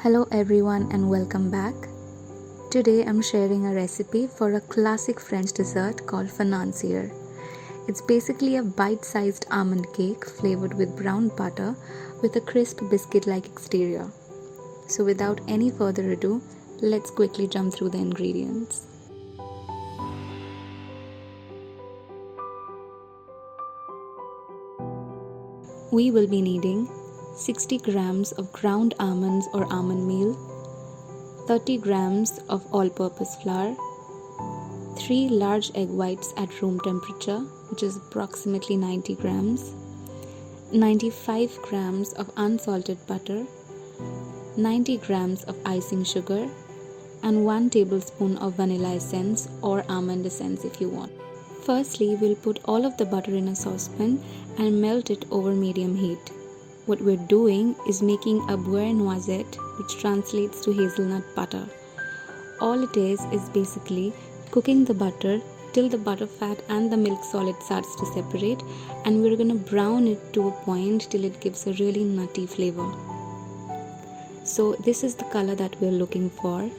Hello everyone and welcome back. Today I'm sharing a recipe for a classic French dessert called Financier. It's basically a bite-sized almond cake flavored with brown butter with a crisp biscuit-like exterior. So without any further ado, let's quickly jump through the ingredients. We will be needing 60 grams of ground almonds or almond meal, 30 grams of all-purpose flour, 3 large egg whites at room temperature, which is approximately 90 grams, 95 grams of unsalted butter, 90 grams of icing sugar, and 1 tablespoon of vanilla essence or almond essence if you want. Firstly, we'll put all of the butter in a saucepan and melt it over medium heat. What we're doing is making a buerre noizette, which translates to hazelnut butter. All it is basically cooking the butter till the butter fat and the milk solid starts to separate, and we're going to brown it to a point till it gives a really nutty flavor. So this is the color that we're looking for.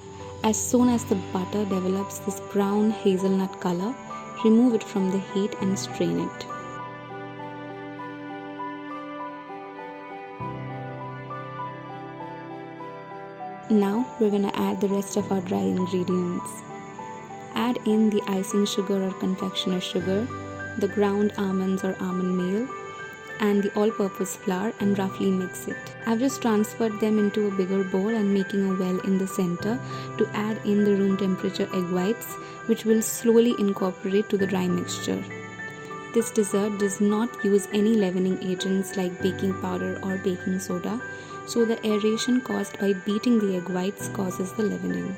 As soon as the butter develops this brown hazelnut color, remove it from the heat and strain it. Now we're going to add the rest of our dry ingredients. Add in the icing sugar or confectioner sugar, the ground almonds or almond meal, and the all-purpose flour and roughly mix it. I've just transferred them into a bigger bowl and making a well in the center to add in the room temperature egg whites, which will slowly incorporate to the dry mixture. This dessert does not use any leavening agents like baking powder or baking soda, so the aeration caused by beating the egg whites causes the leavening.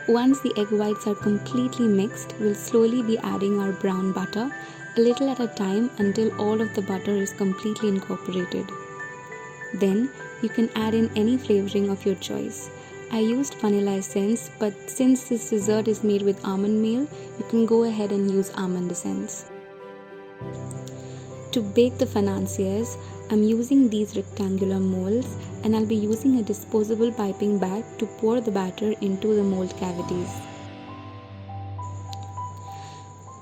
Once the egg whites are completely mixed, we'll slowly be adding our brown butter, a little at a time until all of the butter is completely incorporated. Then you can add in any flavoring of your choice. I used vanilla essence, but since this dessert is made with almond meal, you can go ahead and use almond essence. To bake the financiers, I'm using these rectangular molds, and I'll be using a disposable piping bag to pour the batter into the mold cavities.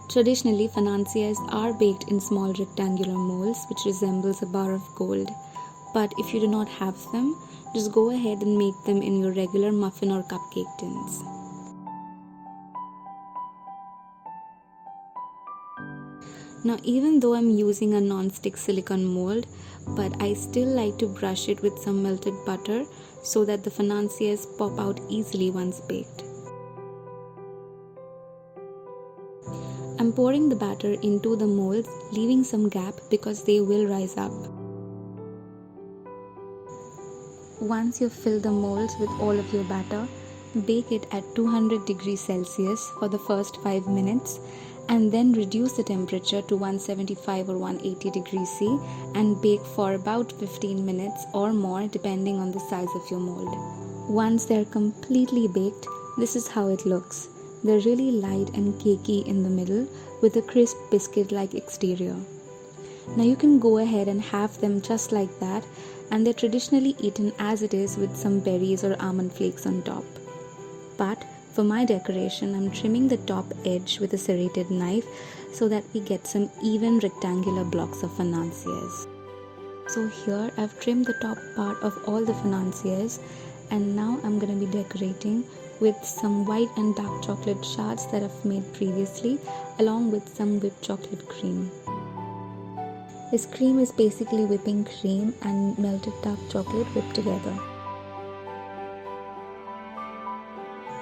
Traditionally, financiers are baked in small rectangular molds which resembles a bar of gold. But if you do not have them, just go ahead and make them in your regular muffin or cupcake tins. Now, even though I'm using a non-stick silicone mold, but I still like to brush it with some melted butter so that the financiers pop out easily once baked. I'm pouring the batter into the molds, leaving some gap because they will rise up. Once you've filled the molds with all of your batter, bake it at 200 degrees Celsius for the first 5 minutes, and then reduce the temperature to 175 or 180 degrees C and bake for about 15 minutes or more depending on the size of your mold. Once they're completely baked, this is how it looks. They're really light and cakey in the middle with a crisp biscuit-like exterior. Now you can go ahead and have them just like that, and they're traditionally eaten as it is with some berries or almond flakes on top. But for my decoration, I'm trimming the top edge with a serrated knife so that we get some even rectangular blocks of financiers. So here I've trimmed the top part of all the financiers, and now I'm going to be decorating with some white and dark chocolate shards that I've made previously, along with some whipped chocolate cream. This cream is basically whipping cream and melted dark chocolate whipped together.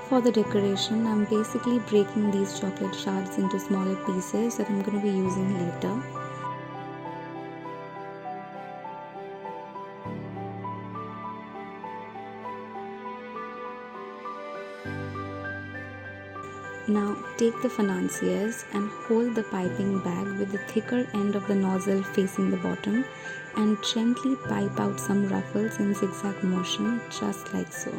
For the decoration, I'm basically breaking these chocolate shards into smaller pieces that I'm going to be using later. Now take the financiers and hold the piping bag with the thicker end of the nozzle facing the bottom and gently pipe out some ruffles in zigzag motion, just like so.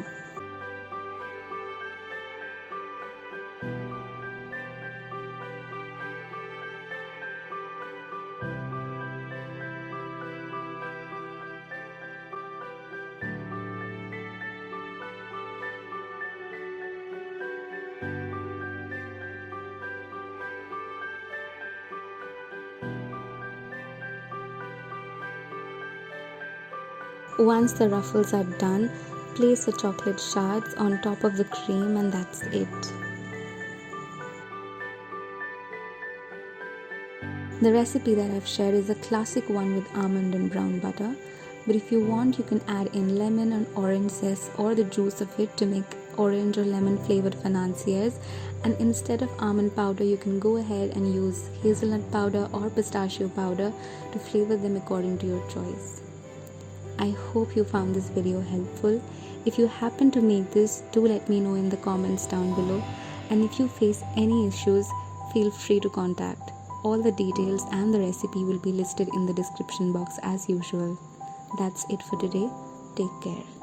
Once the ruffles are done, place the chocolate shards on top of the cream and that's it. The recipe that I've shared is a classic one with almond and brown butter, but if you want you can add in lemon and orange zest or the juice of it to make orange or lemon flavored financiers, and instead of almond powder you can go ahead and use hazelnut powder or pistachio powder to flavor them according to your choice. I hope you found this video helpful. If you happen to make this, do let me know in the comments down below, and if you face any issues, feel free to contact. All the details and the recipe will be listed in the description box as usual. That's it for today. Take care.